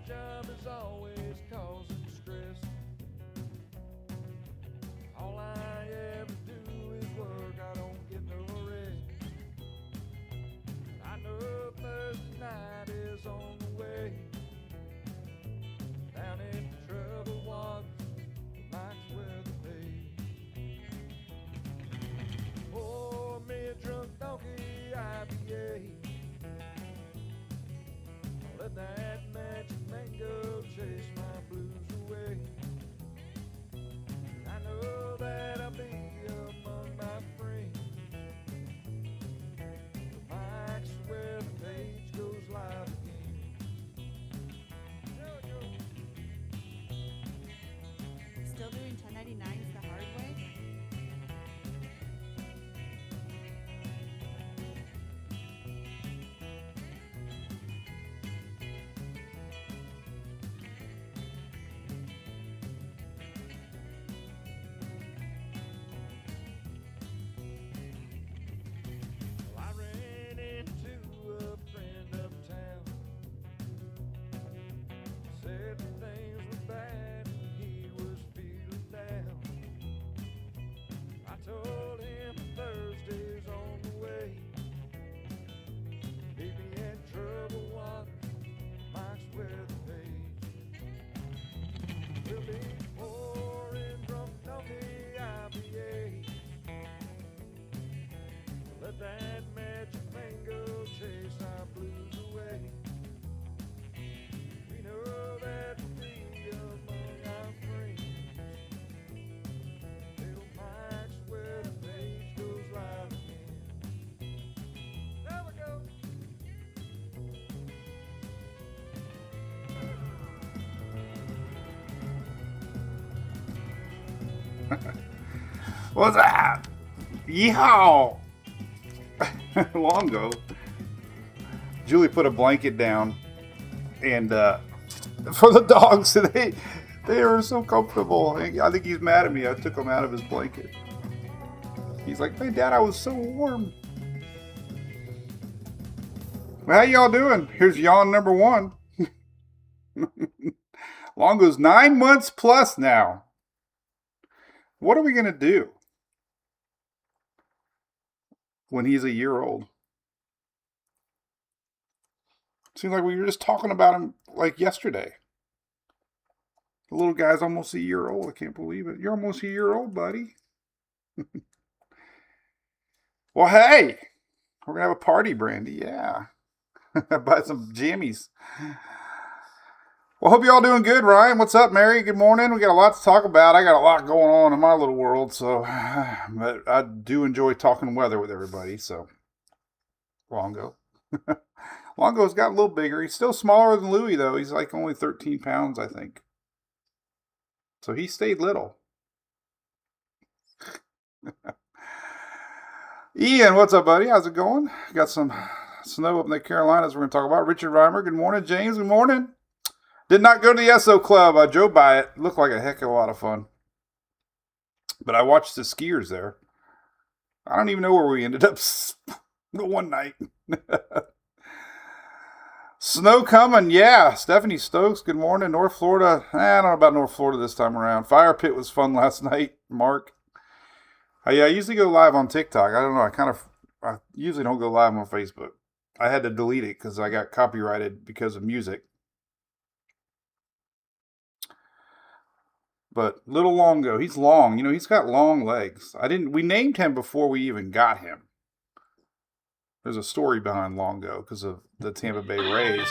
job is always causing stress. All I ever do is work, I don't get no rest. I know Thursday night is on the way. Down in trouble waters, Mike's where the pay. Pour me a drunk donkey IPA. Let that magic mango chase my blues away. I know that I'll be among my friends. The mic's where the page goes live again. There we go. Still doing 1099s the hard way? Well, I ran into a friend uptown. Said that things were bad and he was feeling down. I told him Thursday's on the way. Meet me at trouble waters, Mike's where the page. We'll be pouring drunk donkey IPA. Let that magic mango chase our blues away. We know that we'll be among our friends. Little Mike's where the page goes live again. There we go. What's that? Yeehaw! Longo. Julie put a blanket down, and for the dogs, they are so comfortable. I think he's mad at me. I took him out of his blanket. He's like, "Man, Dad, I was so warm." Well, how y'all doing? Here's yawn number one. Longo's 9 months plus now. What are we gonna do when he's a year old? Seems like we were just talking about him like yesterday. The little guy's almost a year old. I can't believe it. You're almost a year old, buddy. Well, hey, we're going to have a party, Brandy. Yeah. Buy some jammies. Well, hope you all doing good, Ryan. What's up, Mary? Good morning. We got a lot to talk about. I got a lot going on in my little world, so but I do enjoy talking weather with everybody. So, Longo. Longo's got a little bigger. He's still smaller than Louie, though. He's like only 13 pounds, I think. So he stayed little. Ian, what's up, buddy? How's it going? Got some snow up in the Carolinas we're going to talk about. Richard Reimer, good morning. James, good morning. Did not go to the SO Club. I drove by it. Looked like a heck of a lot of fun. But I watched the skiers there. I don't even know where we ended up the one night. Snow coming, yeah. Stephanie Stokes, good morning. North Florida. I don't know about North Florida this time around. Fire Pit was fun last night. Mark. Yeah, I usually go live on TikTok. I don't know. I usually don't go live on Facebook. I had to delete it because I got copyrighted because of music. But little Longo, he's long. You know, he's got long legs. We named him before we even got him. There's a story behind Longo because of the Tampa Bay Rays.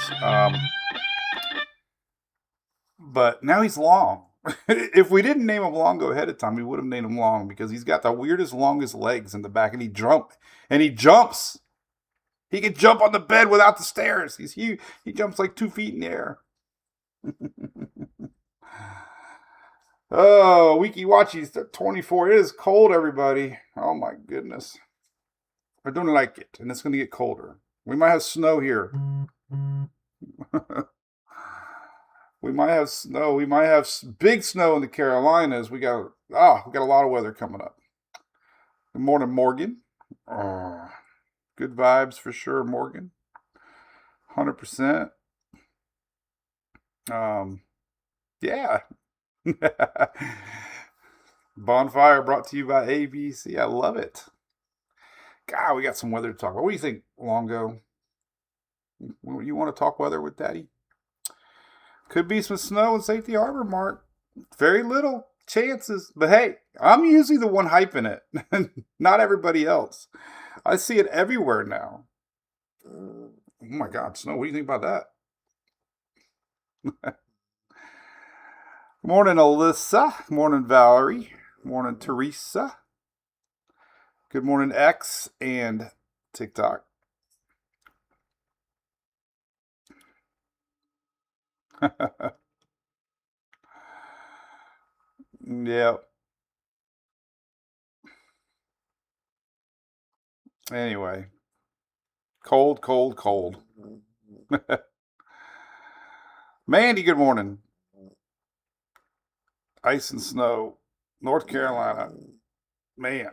But now he's long. If we didn't name him Longo ahead of time, we would have named him Long because he's got the weirdest, longest legs in the back, and he jumps. He can jump on the bed without the stairs. He's huge. He jumps like 2 feet in the air. Oh, Wiki Watchies 24. It is cold, everybody. Oh my goodness. I don't like it, and it's going to get colder. We might have snow here. We might have snow. We might have big snow in the Carolinas. We got a lot of weather coming up. Good morning, Morgan. Good vibes for sure, Morgan. 100%. Yeah. Bonfire brought to you by ABC. I love it. God, we got some weather to talk about. What do you think, Longo? You want to talk weather with Daddy? Could be some snow in Safety Harbor, Mark. Very little chances. But hey, I'm usually the one hyping it, not everybody else. I see it everywhere now. Oh my God, snow. What do you think about that? Morning, Alyssa. Morning, Valerie. Morning, Teresa. Good morning, X and TikTok. Yeah. Anyway, cold, cold, cold. Mandy, good morning. Ice and snow. North Carolina. Man,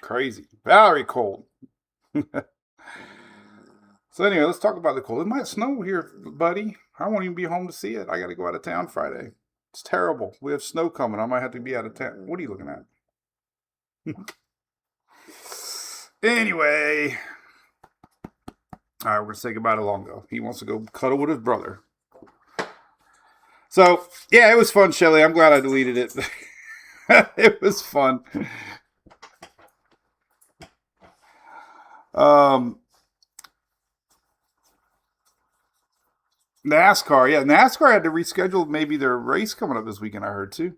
crazy. Valerie, cold. So anyway, let's talk about the cold. It might snow here, buddy. I won't even be home to see it. I got to go out of town Friday. It's terrible. We have snow coming. I might have to be out of town. What are you looking at? Anyway. All right, we're going to say goodbye to Longo. He wants to go cuddle with his brother. So, yeah, it was fun, Shelly. I'm glad I deleted it. It was fun. NASCAR, yeah. NASCAR had to reschedule maybe their race coming up this weekend, I heard, too.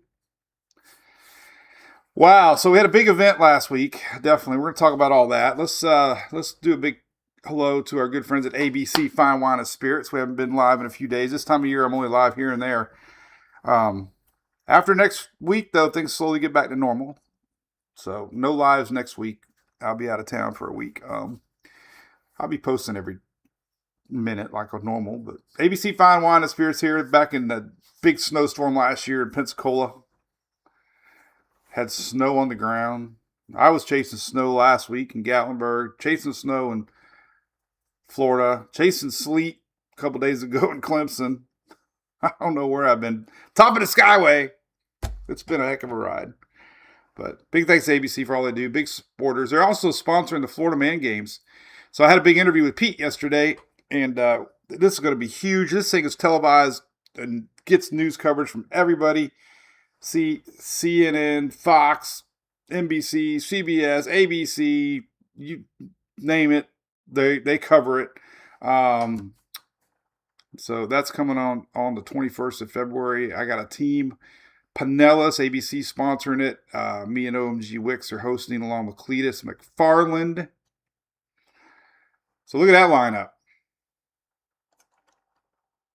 Wow, so we had a big event last week. Definitely. We're going to talk about all that. Let's do a big hello to our good friends at ABC Fine Wine and Spirits. We haven't been live in a few days. This time of year, I'm only live here and there. After next week, though, things slowly get back to normal. So no lives next week. I'll be out of town for a week. I'll be posting every minute like a normal. But ABC Fine Wine and Spirits here, back in the big snowstorm last year in Pensacola. Had snow on the ground. I was chasing snow last week in Gatlinburg, chasing snow in Florida, chasing sleet a couple days ago in Clemson. I don't know where I've been. Top of the Skyway. It's been a heck of a ride. But big thanks to ABC for all they do. Big supporters. They're also sponsoring the Florida Man Games. So I had a big interview with Pete yesterday, and this is going to be huge. This thing is televised and gets news coverage from everybody. CNN, Fox, NBC, CBS, ABC, you name it, they cover it. So that's coming on the 21st of February. I got a team, Pinellas, ABC sponsoring it. Me and OMG Wicks are hosting along with Cletus McFarland. So look at that lineup.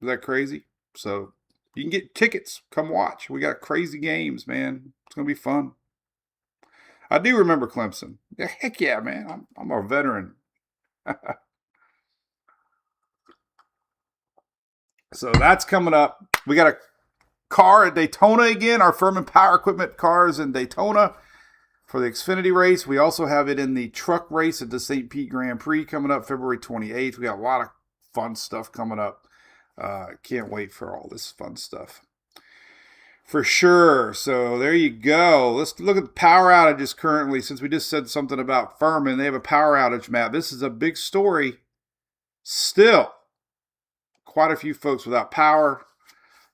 Is that crazy? So you can get tickets. Come watch. We got crazy games, man. It's going to be fun. I do remember Clemson. Heck yeah, man. I'm a veteran. So that's coming up. We got a car at Daytona again. Our Furman Power Equipment cars in Daytona for the Xfinity race. We also have it in the truck race at the St. Pete Grand Prix coming up February 28th. We got a lot of fun stuff coming up. Can't wait for all this fun stuff. For sure. So there you go. Let's look at the power outages currently. Since we just said something about Furman, they have a power outage map. This is a big story. Still, quite a few folks without power.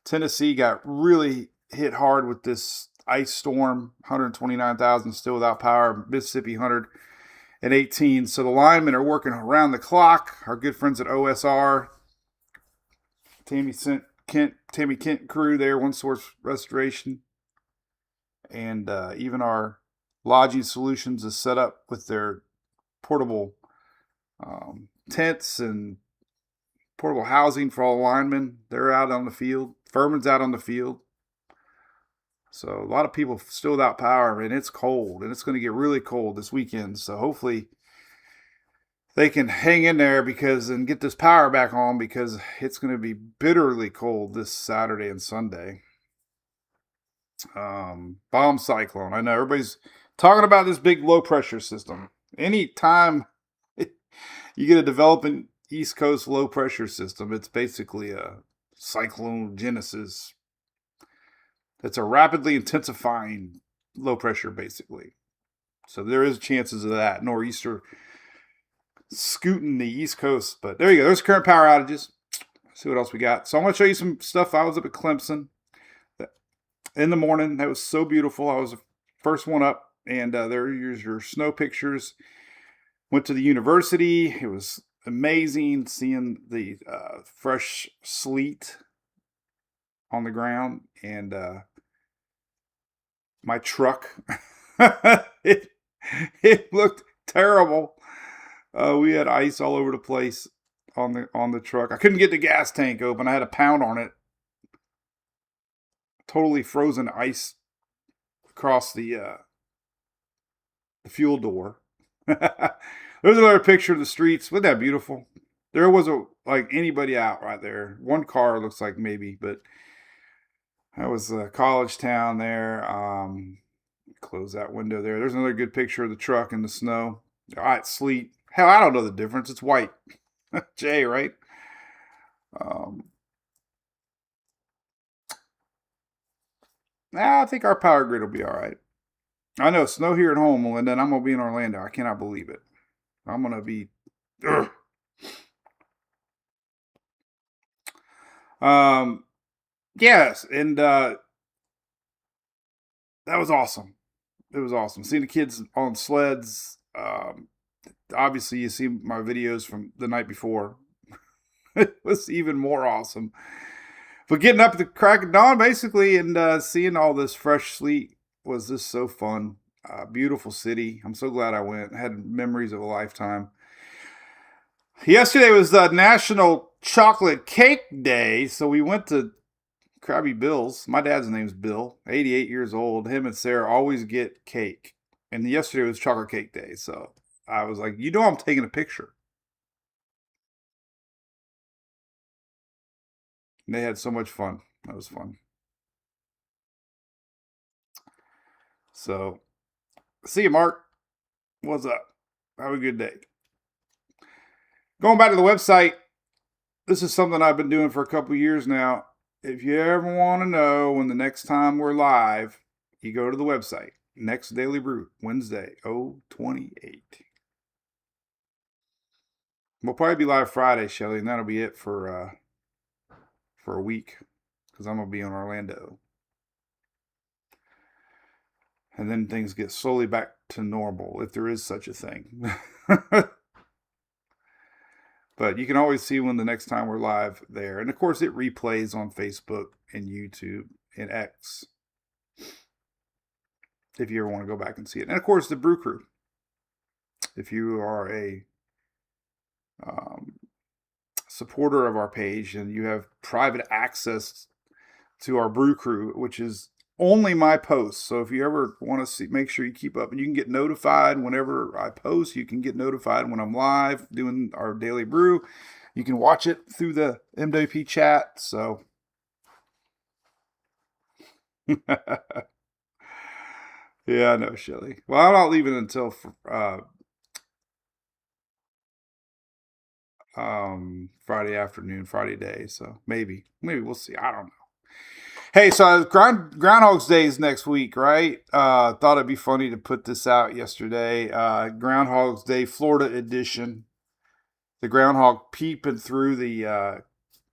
Tennessee got really hit hard with this ice storm. 129,000 still without power. Mississippi 118. So the linemen are working around the clock. Our good friends at OSR. Tammy Kent crew there, One Source Restoration. And even our Lodging Solutions is set up with their portable tents and portable housing for all linemen. They're out on the field. Furman's out on the field. So a lot of people still without power, and it's cold. And it's going to get really cold this weekend. So hopefully they can hang in there and get this power back on, because it's going to be bitterly cold this Saturday and Sunday. Bomb cyclone. I know everybody's talking about this big low pressure system. Anytime you get a developing East Coast low pressure system, it's basically a cyclone Genesis. It's a rapidly intensifying low pressure, basically. So there is chances of that nor'easter scooting the East Coast. But there you go. There's current power outages. Let's see what else we got. So I'm going to show you some stuff. I was up at Clemson in the morning. That was so beautiful. I was the first one up. And there's your snow pictures. Went to the university. It was amazing seeing the fresh sleet on the ground. And my truck, it looked terrible. We had ice all over the place on the truck. I couldn't get the gas tank open. I had a pound on it. Totally frozen ice across the fuel door. There's another picture of the streets. Wasn't that beautiful? There wasn't like anybody out right there. One car looks like maybe, but that was a college town there. Close that window there. There's another good picture of the truck in the snow. All right, sleet. Hell, I don't know the difference. It's white. Jay, right? I think our power grid will be all right. I know, snow here at home, and then I'm going to be in Orlando. I cannot believe it. I'm going to be... Yes, and that was awesome. It was awesome. Seeing the kids on sleds. Obviously, you see my videos from the night before. It was even more awesome. But getting up at the crack of dawn, basically, and seeing all this fresh sleet was just so fun. Beautiful city. I'm so glad I went. I had memories of a lifetime. Yesterday was National Chocolate Cake Day, so we went to Krabby Bill's. My dad's name's Bill, 88 years old. Him and Sarah always get cake. And yesterday was Chocolate Cake Day, so I was like, I'm taking a picture. And they had so much fun. That was fun. So, see you, Mark. What's up? Have a good day. Going back to the website, this is something I've been doing for a couple years now. If you ever want to know when the next time we're live, you go to the website. Next Daily Brew, Wednesday, 028. We'll probably be live Friday, Shelly, and that'll be it for a week, because I'm going to be in Orlando. And then things get slowly back to normal, if there is such a thing. But you can always see when the next time we're live there. And of course, it replays on Facebook and YouTube and X, if you ever want to go back and see it. And of course, the Brew Crew. If you are a supporter of our page and you have private access to our Brew Crew, which is only my posts. So if you ever want to see, make sure you keep up, and you can get notified whenever I post. You can get notified when I'm live doing our daily brew. You can watch it through the MWP chat. So yeah, I know, Shelly. Well, I'm not leaving until Friday afternoon, Friday day. So maybe we'll see. I don't know. Hey, so Groundhog's Day is next week, right? Thought it'd be funny to put this out yesterday. Groundhog's Day, Florida edition. The groundhog peeping through the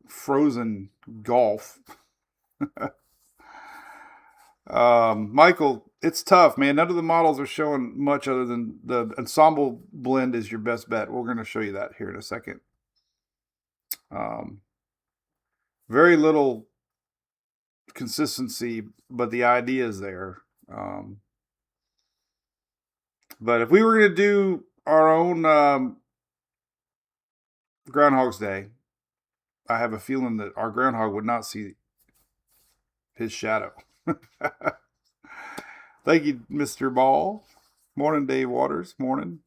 frozen Gulf. Michael, it's tough, man. None of the models are showing much other than the ensemble blend is your best bet. We're going to show you that here in a second. Very little consistency, but the idea is there. But if we were going to do our own Groundhog's Day, I have a feeling that our groundhog would not see his shadow. Thank you, Mr. Ball. Morning, Dave Waters. Morning.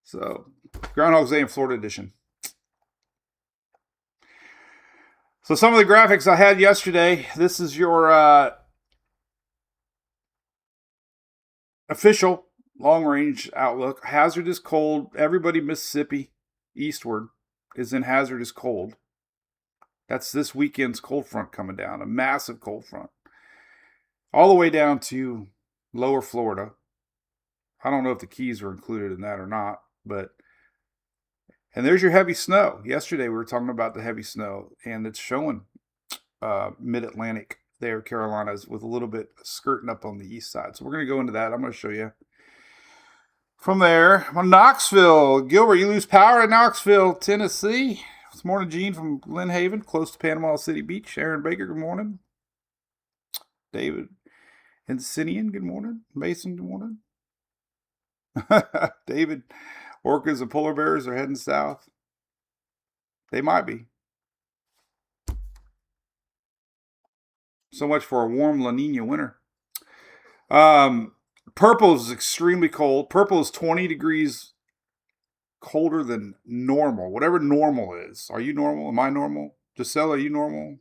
So, Groundhog's Day in Florida edition. So some of the graphics I had yesterday, this is your official long-range outlook. Hazardous cold. Everybody Mississippi eastward is in hazardous cold. That's this weekend's cold front coming down, a massive cold front. All the way down to lower Florida. I don't know if the Keys are included in that or not, but and there's your heavy snow. Yesterday we were talking about the heavy snow, and it's showing mid-Atlantic there, Carolinas, with a little bit skirting up on the east side. So we're going to go into that. I'm going to show you. From there, Knoxville. Gilbert, you lose power at Knoxville, Tennessee. This morning, Gene from Glen Haven, close to Panama City Beach. Aaron Baker, good morning. David and Sinian, good morning. Mason, good morning. David, orcas and polar bears are heading south. They might be. So much for a warm La Nina winter. Purple is extremely cold. Purple is 20 degrees colder than normal. Whatever normal is. Are you normal? Am I normal? Giselle, are you normal?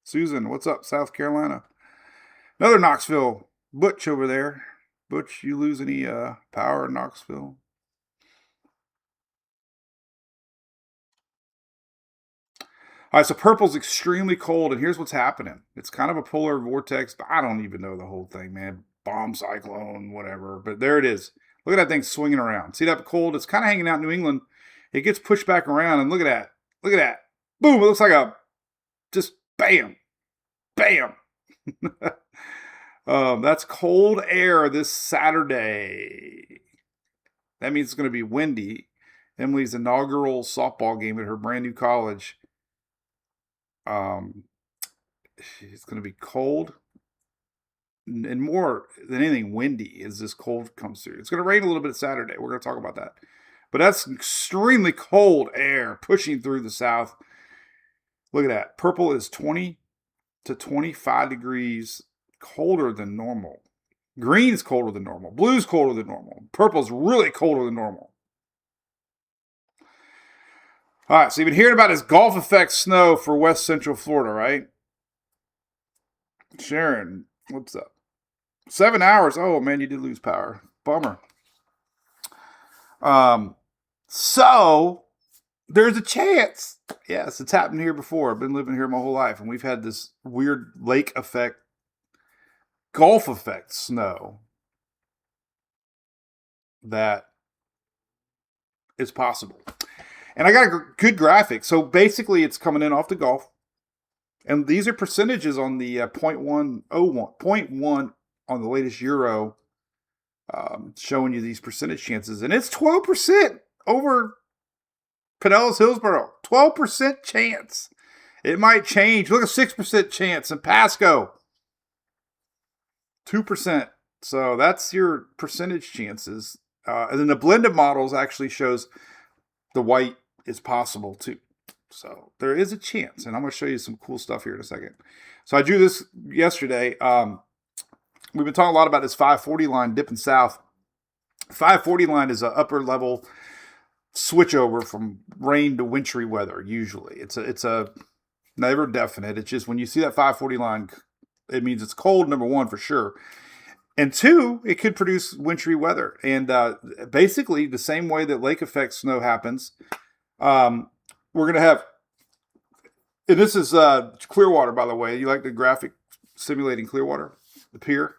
Susan, what's up, South Carolina? Another Knoxville. Butch over there. Butch, you lose any power in Knoxville? All right, so purple's extremely cold, and here's what's happening. It's kind of a polar vortex, but I don't even know the whole thing, man. Bomb cyclone, whatever. But there it is. Look at that thing swinging around. See that cold? It's kind of hanging out in New England. It gets pushed back around, and look at that. Look at that. Boom, it looks like a just bam. Bam. That's cold air this Saturday. That means it's going to be windy. Emily's inaugural softball game at her brand new college. It's going to be cold and more than anything windy as this cold comes through. It's going to rain a little bit Saturday. We're going to talk about that. But that's extremely cold air pushing through the south. Look at that. Purple is 20 to 25 degrees colder than normal. Green's colder than normal. Blue's colder than normal. Purple's really colder than normal. All right, so you've been hearing about this Gulf effect snow for west central Florida, right? Sharon, what's up? 7 hours. Oh, man, you did lose power. Bummer. So there's a chance. Yes, it's happened here before. I've been living here my whole life, and we've had this weird lake effect, Gulf effect snow that is possible. And I got a good graphic. So basically, it's coming in off the Gulf. And these are percentages on the 0.1 on the latest Euro, showing you these percentage chances. And it's 12% over Pinellas Hillsborough. 12% chance. It might change. Look at 6% chance in Pasco. 2%. So that's your percentage chances. And then the blended models actually shows the white is possible too. So there is a chance, and I'm going to show you some cool stuff here in a second. So I drew this yesterday. We've been talking a lot about this 540 line dipping south. 540 line is an upper level switchover from rain to wintry weather. Usually, it's a never definite. It's just when you see that 540 line, it means it's cold. Number one, for sure. And two, it could produce wintry weather. And basically, the same way that lake effect snow happens, we're going to have, and this is Clearwater, by the way. You like the graphic simulating Clearwater, the pier?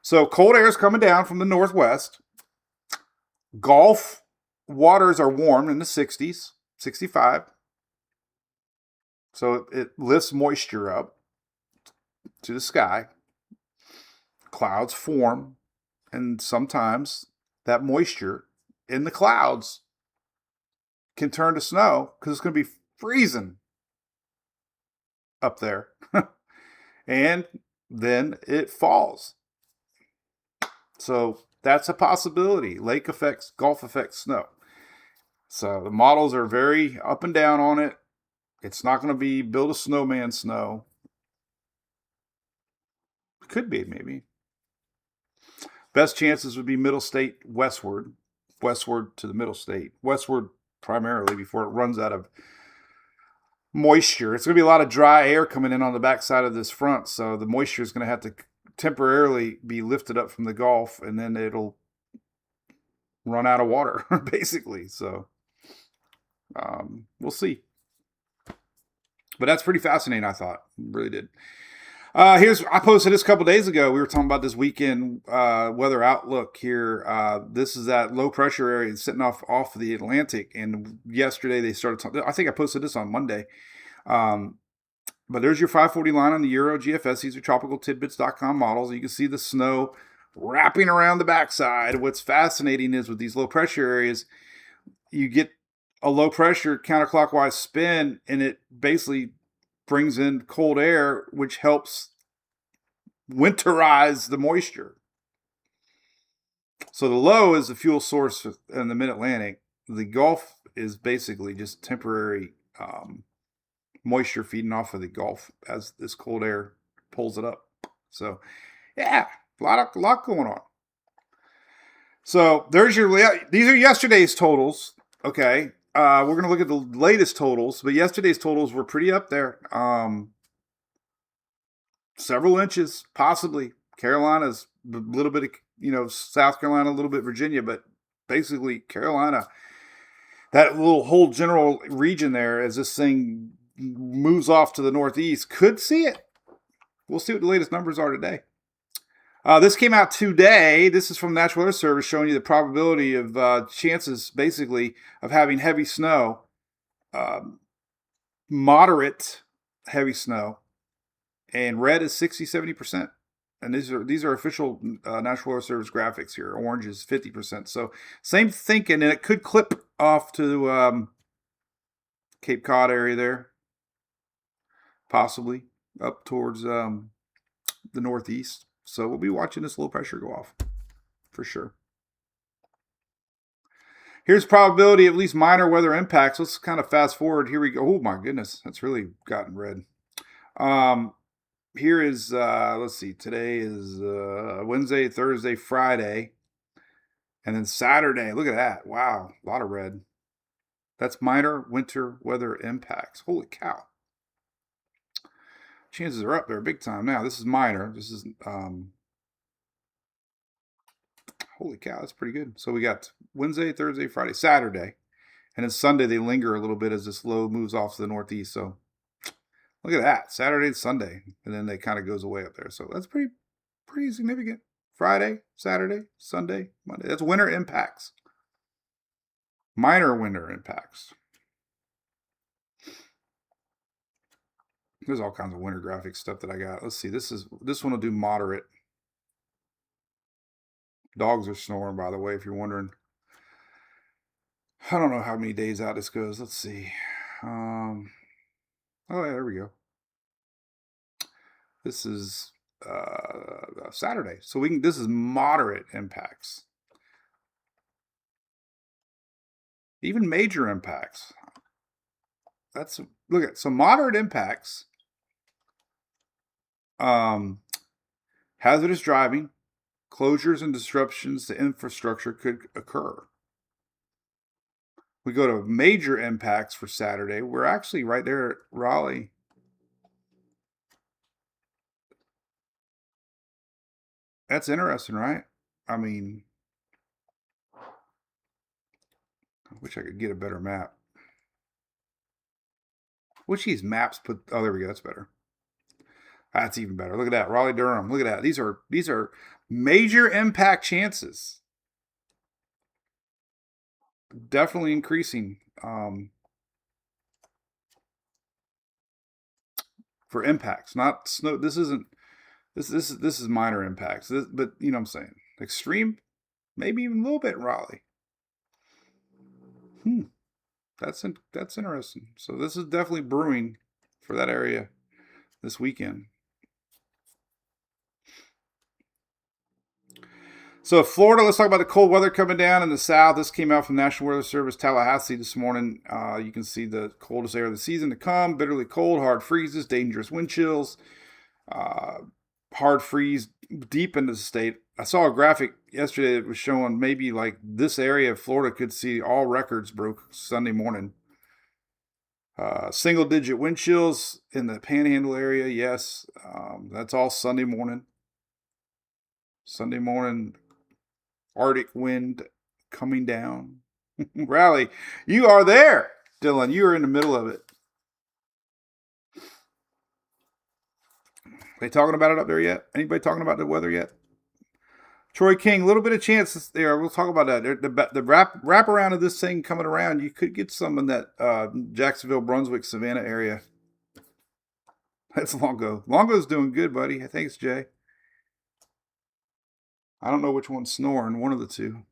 So cold air is coming down from the northwest. Gulf waters are warm in the 60s, 65. So it lifts moisture up to the sky. Clouds form, and sometimes that moisture in the clouds can turn to snow because it's going to be freezing up there. And then it falls. So that's a possibility. Lake effects, Gulf effect snow. So the models are very up and down on it. It's not going to be build a snowman snow. Could be, maybe. Best chances would be middle state westward to the middle state. Westward primarily before it runs out of moisture. It's going to be a lot of dry air coming in on the backside of this front, so the moisture is going to have to temporarily be lifted up from the Gulf, and then it'll run out of water, basically. So we'll see. But that's pretty fascinating, I thought. Really did. I posted this a couple days ago. We were talking about this weekend weather outlook here. This is that low pressure area sitting off of the Atlantic, and yesterday they started talking. I think I posted this on Monday. But there's your 540 line on the Euro GFS. These are tropicaltidbits.com models. You can see the snow wrapping around the backside. What's fascinating is with these low pressure areas, you get a low pressure counterclockwise spin, and it basically brings in cold air, which helps winterize the moisture. So the low is the fuel source in the mid-Atlantic. The Gulf is basically just temporary moisture feeding off of the Gulf as this cold air pulls it up. So, yeah, a lot going on. So these are yesterday's totals. Okay. We're going to look at the latest totals, but yesterday's totals were pretty up there. Several inches, possibly. Carolina's a little bit of, South Carolina, a little bit Virginia, but basically Carolina, that little whole general region there, as this thing moves off to the northeast, could see it. We'll see what the latest numbers are today. This came out today. This is from the National Weather Service showing you the probability of chances, basically, of having heavy snow, moderate heavy snow, and red is 60-70%. And these are official National Weather Service graphics here. Orange is 50%. So same thinking, and it could clip off to Cape Cod area there, possibly up towards the northeast. So we'll be watching this low pressure go off for sure. Here's probability of at least minor weather impacts. Let's kind of fast forward. Here we go. Oh my goodness, that's really gotten red. Here is, let's see, today is Wednesday, Thursday, Friday, and then Saturday. Look at that. Wow, a lot of red. That's minor winter weather impacts. Holy cow. Chances are up there big time. Now, this is minor. This is, holy cow, that's pretty good. So we got Wednesday, Thursday, Friday, Saturday, and then Sunday they linger a little bit as this low moves off to the northeast. So look at that, Saturday to Sunday, and then it kind of goes away up there. So that's pretty significant. Friday, Saturday, Sunday, Monday. That's winter impacts. Minor winter impacts. There's all kinds of winter graphic stuff that I got. Let's see. This one will do moderate. Dogs are snoring, by the way, if you're wondering. I don't know how many days out this goes. Let's see. Oh, yeah, there we go. This is Saturday. So this is moderate impacts. Even major impacts. Look at some moderate impacts. Hazardous driving, closures and disruptions to infrastructure could occur. We go to major impacts for Saturday. We're actually right there at Raleigh. That's interesting, right? I mean, I wish I could get a better map. Which these maps put? Oh, there we go. That's better. That's even better. Look at that. Raleigh, Durham. Look at that. These are major impact chances. Definitely increasing for impacts. Not snow. This is minor impacts. But you know what I'm saying. Extreme, maybe even a little bit in Raleigh. That's interesting. So this is definitely brewing for that area this weekend. So Florida, let's talk about the cold weather coming down in the south. This came out from National Weather Service Tallahassee this morning. You can see the coldest air of the season to come. Bitterly cold, hard freezes, dangerous wind chills, hard freeze deep into the state. I saw a graphic yesterday that was showing maybe like this area of Florida could see all records broke Sunday morning. Single-digit wind chills in the Panhandle area. Yes, that's all Sunday morning. Sunday morning, Arctic wind coming down. Raleigh, you are there, Dylan. You are in the middle of it. They talking about it up there yet? Anybody talking about the weather yet? Troy King, a little bit of chance there. We'll talk about that. The wrap around of this thing coming around, you could get some in that Jacksonville, Brunswick, Savannah area. That's Longo. Longo's doing good, buddy. Thanks, Jay. I don't know which one's snoring. One of the two.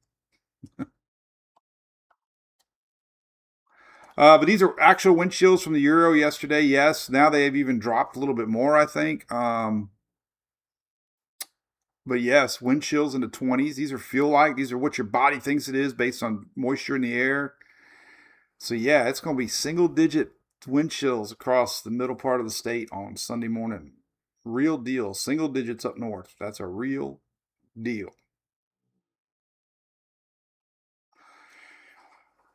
But these are actual wind chills from the Euro yesterday. Yes, now they have even dropped a little bit more, I think. But yes, wind chills in the 20s. These are feel like. These are what your body thinks it is based on moisture in the air. So yeah, it's going to be single digit wind chills across the middle part of the state on Sunday morning. Real deal. Single digits up north. That's a real deal.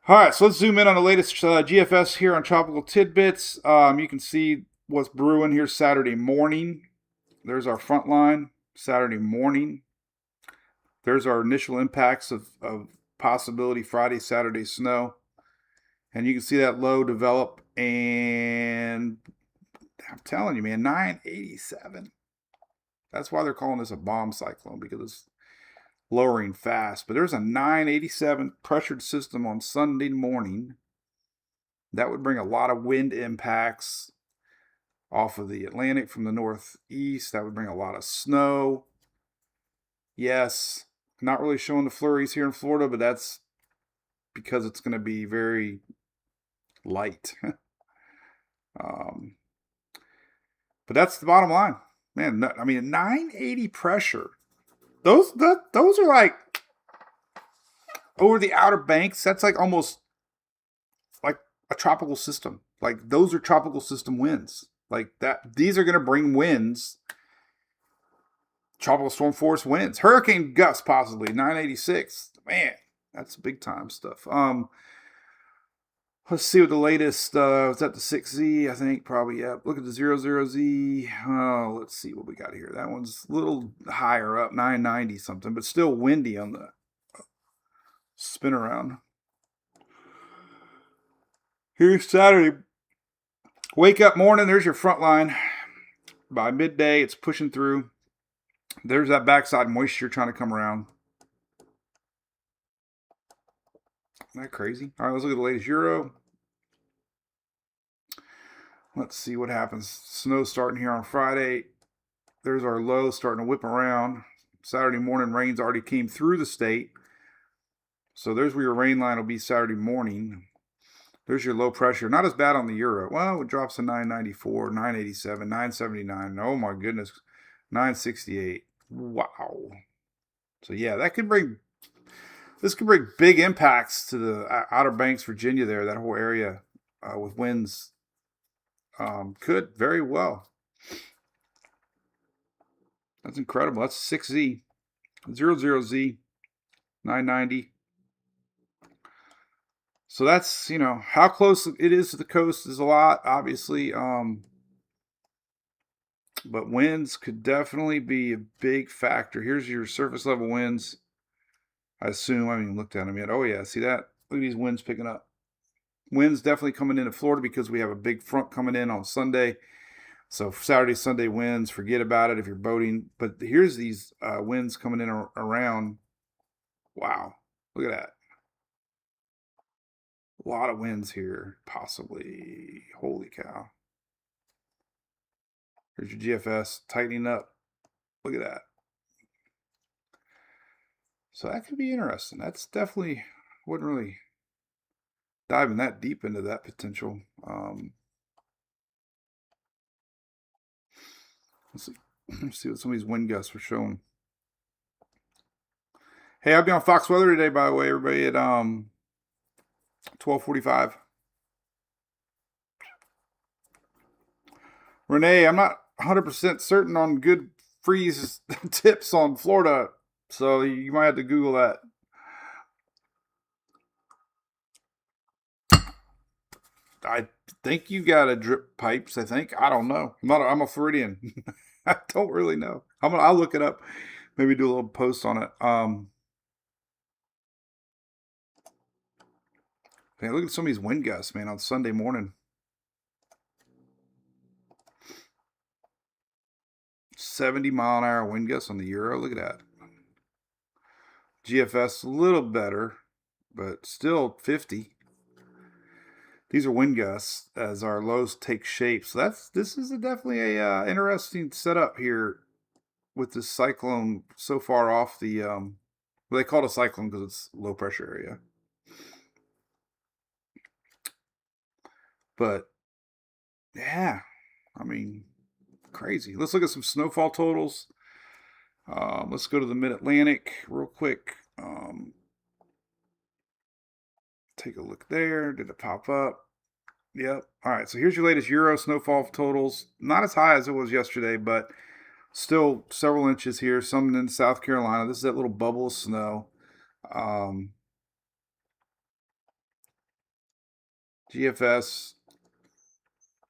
All right, so let's zoom in on the latest GFS here on Tropical Tidbits. You can see what's brewing here Saturday morning. There's our front line Saturday morning. There's our initial impacts of possibility Friday, Saturday snow. And you can see that low develop, and I'm telling you, man, 987. That's why they're calling this a bomb cyclone, because it's lowering fast. But there's a 987 pressured system on Sunday morning. That would bring a lot of wind impacts off of the Atlantic from the northeast. That would bring a lot of snow. Yes, not really showing the flurries here in Florida, but that's because it's going to be very light. But that's the bottom line. Man, I mean, 980 pressure. Those are like over the Outer Banks. That's like almost like a tropical system. Like those are tropical system winds. Like that. These are going to bring winds. Tropical storm force winds. Hurricane gust possibly 986. Man, that's big time stuff. Let's see what the latest, was that the 6Z, I think, probably, yeah. Look at the 00Z. Oh, let's see what we got here. That one's a little higher up, 990 something, but still windy on the spin around. Here's Saturday. Wake up morning, there's your front line. By midday, it's pushing through. There's that backside moisture trying to come around. Isn't that crazy? All right, let's look at the latest Euro. Let's see what happens. Snow starting here on Friday. There's our low starting to whip around. Saturday morning rains already came through the state. So there's where your rain line will be Saturday morning. There's your low pressure. Not as bad on the Euro. Well, it drops to 994, 987, 979. Oh my goodness. 968. Wow. So yeah, this could bring big impacts to the Outer Banks, Virginia there, that whole area with winds. Could very well. That's incredible. That's 6Z. 00Z. 990. So that's, how close it is to the coast is a lot, obviously. But winds could definitely be a big factor. Here's your surface level winds. I assume, I haven't even looked at them yet. Oh, yeah, see that? Look at these winds picking up. Winds definitely coming into Florida because we have a big front coming in on Sunday. So Saturday, Sunday winds, forget about it if you're boating. But here's these winds coming in around. Wow, look at that. A lot of winds here, possibly. Holy cow. Here's your GFS tightening up. Look at that. So that could be interesting. That's definitely, wouldn't really diving that deep into that potential. Let's see what some of these wind gusts were showing. Hey, I'll be on Fox Weather today, by the way, everybody, at 12:45. Renee, I'm not 100% certain on good freeze tips on Florida, so you might have to Google that. I think you got a drip pipes. I think, I don't know. I'm a Floridian. I don't really know. I'll look it up. Maybe do a little post on it. Man, look at some of these wind gusts, man, on Sunday morning. 70-mile-an-hour wind gusts on the Euro. Look at that. GFS a little better, but still 50. These are wind gusts as our lows take shape. So this is definitely a interesting setup here with this cyclone so far off the well, they call it a cyclone because it's low pressure area. But yeah, I mean, crazy. Let's look at some snowfall totals. Let's go to the Mid-Atlantic real quick. Take a look there. Did it pop up? Yep. All right. So here's your latest Euro snowfall totals. Not as high as it was yesterday, but still several inches here. Some in South Carolina. This is that little bubble of snow. GFS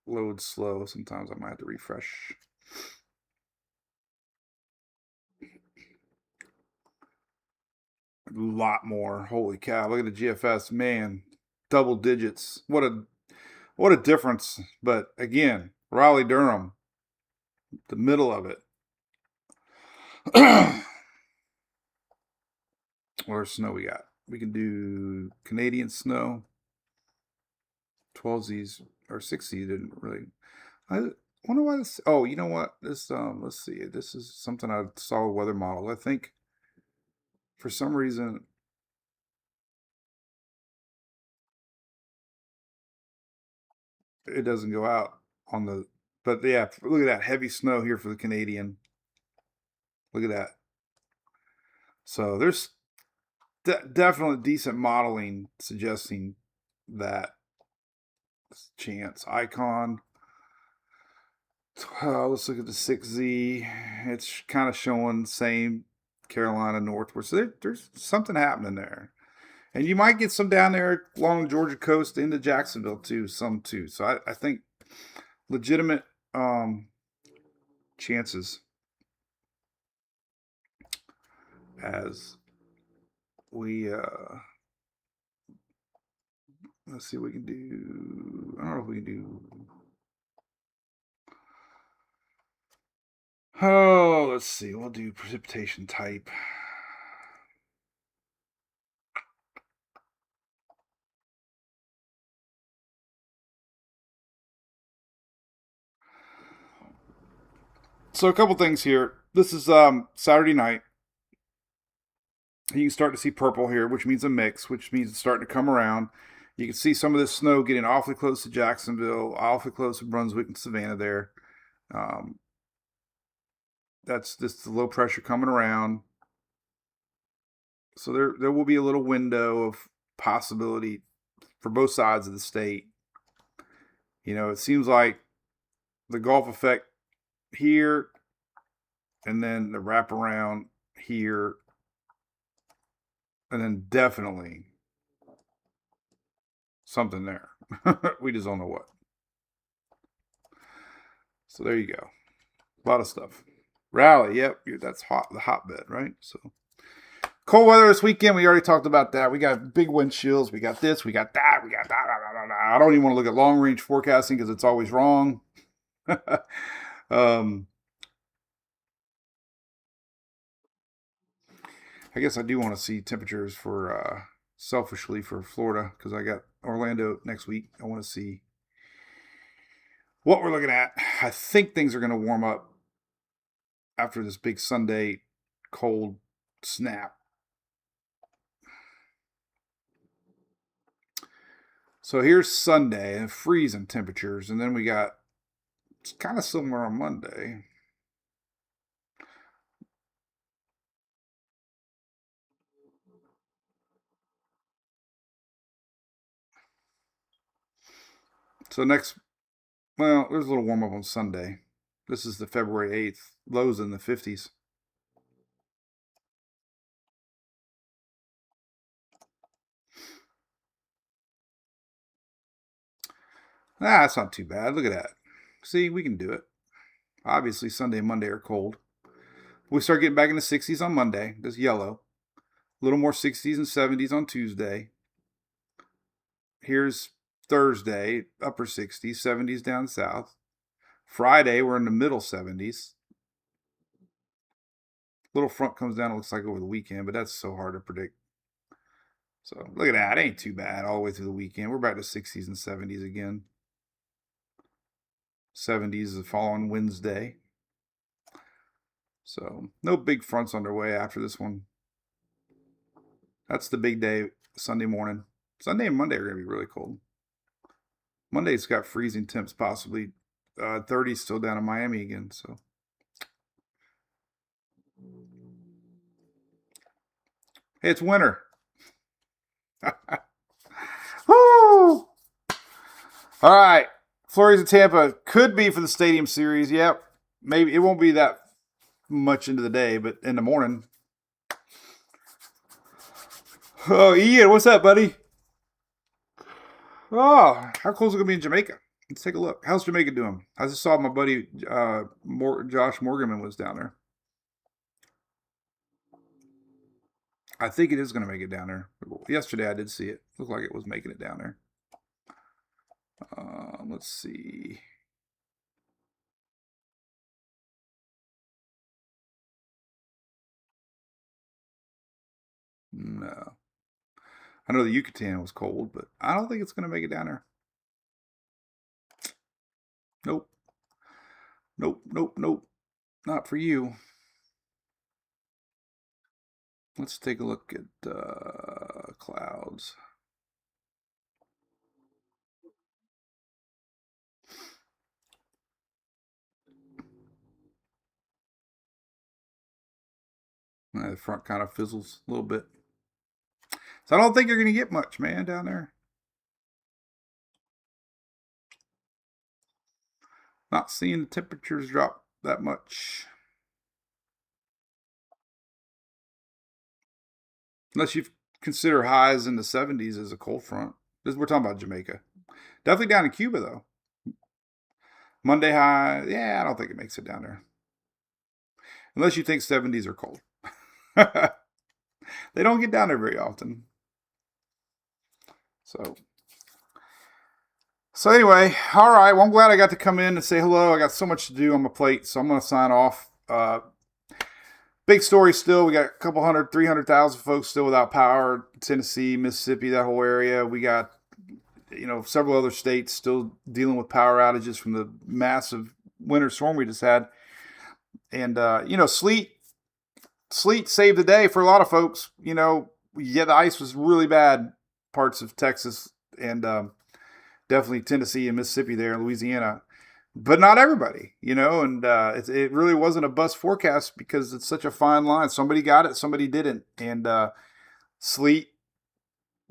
loads slow. Sometimes I might have to refresh. A lot more. Holy cow. Look at the GFS. Man, double digits. What a difference. But again, Raleigh, Durham, the middle of it. What snow we got? We can do Canadian snow. 12Z's or 6Z didn't really. I wonder why this. Oh, you know what? This let's see. This is something I saw a weather model. I think for some reason it doesn't go out on the. But yeah, look at that heavy snow here for the Canadian. Look at that. So there's definitely decent modeling suggesting that chance. Icon. Let's look at the 6Z. It's kind of showing same Carolina northward. So there's something happening there. And you might get some down there along the Georgia coast into Jacksonville too, some too. So I think legitimate chances as we let's see what we can do. I don't know if we can do. Oh, let's see. We'll do precipitation type. So a couple things here. This is Saturday night. You can start to see purple here, which means a mix, which means it's starting to come around. You can see some of this snow getting awfully close to Jacksonville, awfully close to Brunswick and Savannah there. That's just the low pressure coming around. So there will be a little window of possibility for both sides of the state. You know, it seems like the Gulf effect here and then the wraparound here and then definitely something there. We just don't know what. So there you go. A lot of stuff. Raleigh, yep, that's hot, the hotbed, right? So cold weather this weekend. We already talked about that. We got big wind chills. We got this. We got that. We got that. I don't even want to look at long range forecasting because it's always wrong. I guess I do want to see temperatures for selfishly for Florida because I got Orlando next week. I want to see what we're looking at. I think things are going to warm up after this big Sunday cold snap. So here's Sunday and freezing temperatures, and then we got it's kind of similar on Monday. So next, well, there's a little warm up on Sunday. This is the February 8th. Lows in the 50s. That's not too bad. Look at that. See, we can do it. Obviously, Sunday and Monday are cold. We start getting back in the 60s on Monday. That's yellow. A little more 60s and 70s on Tuesday. Here's Thursday, upper 60s, 70s down south. Friday, we're in the middle 70s. Little front comes down, it looks like over the weekend, but that's so hard to predict. So look at that. It ain't too bad all the way through the weekend. We're back to 60s and 70s again. 70s is the following Wednesday. So no big fronts underway after this one. That's the big day, Sunday morning. Sunday and Monday are going to be really cold. Monday's got freezing temps, possibly 30 still down in Miami again. So hey, it's winter. Woo! All right. Flurries of Tampa could be for the Stadium Series. Yep. Maybe it won't be that much into the day, but in the morning. Oh, Ian, what's up, buddy? Oh, how close is it going to be in Jamaica? Let's take a look. How's Jamaica doing? I just saw my buddy Josh Morganman was down there. I think it is going to make it down there. Yesterday I did see it. Looked like it was making it down there. Let's see. No. I know the Yucatan was cold, but I don't think it's going to make it down there. Nope. Nope, nope, nope. Not for you. Let's take a look at clouds. The front kind of fizzles a little bit. So I don't think you're going to get much, man, down there. Not seeing the temperatures drop that much. Unless you consider highs in the 70s as a cold front. We're talking about Jamaica. Definitely down in Cuba, though. Monday high, yeah, I don't think it makes it down there. Unless you think 70s are cold. They don't get down there very often. So anyway, all right. Well, I'm glad I got to come in and say hello. I got so much to do on my plate, so I'm going to sign off. Big story still. We got a couple 300,000 folks still without power. Tennessee, Mississippi, that whole area. We got, several other states still dealing with power outages from the massive winter storm we just had. And, sleet saved the day for a lot of folks. The ice was really bad parts of Texas and definitely Tennessee and Mississippi there, Louisiana. But not everybody, and it really wasn't a bust forecast because it's such a fine line. Somebody got it, somebody didn't. And sleet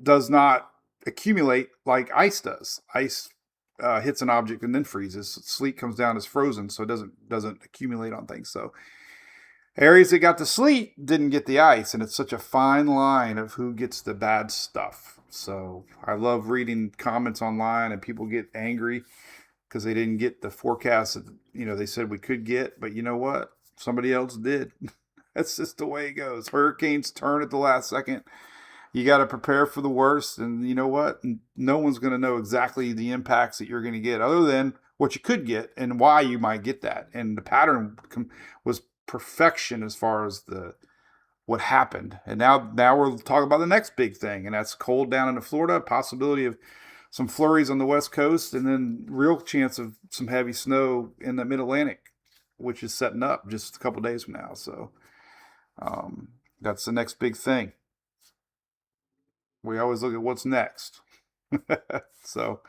does not accumulate like ice does. Ice hits an object and then freezes. Sleet comes down as frozen, so it doesn't accumulate on things. So areas that got the sleet didn't get the ice, and it's such a fine line of who gets the bad stuff. So I love reading comments online, and people get angry because they didn't get the forecast that they said we could get. But you know what? Somebody else did. That's just the way it goes. Hurricanes turn at the last second. You got to prepare for the worst, and you know what? No one's going to know exactly the impacts that you're going to get, other than what you could get and why you might get that. And the pattern was perfection as far as what happened. And now we're talking about the next big thing, and that's cold down into Florida, possibility of some flurries on the West Coast, and then real chance of some heavy snow in the Mid-Atlantic, which is setting up just a couple days from now. So that's the next big thing. We always look at what's next. So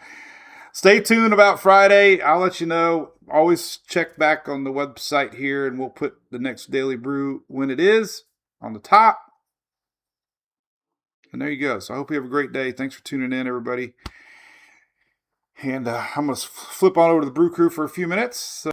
stay tuned about Friday. I'll let you know. Always check back on the website here, and we'll put the next Daily Brew when it is on the top. And there you go. So I hope you have a great day. Thanks for tuning in, everybody. And I'm going to flip on over to the Brew Crew for a few minutes.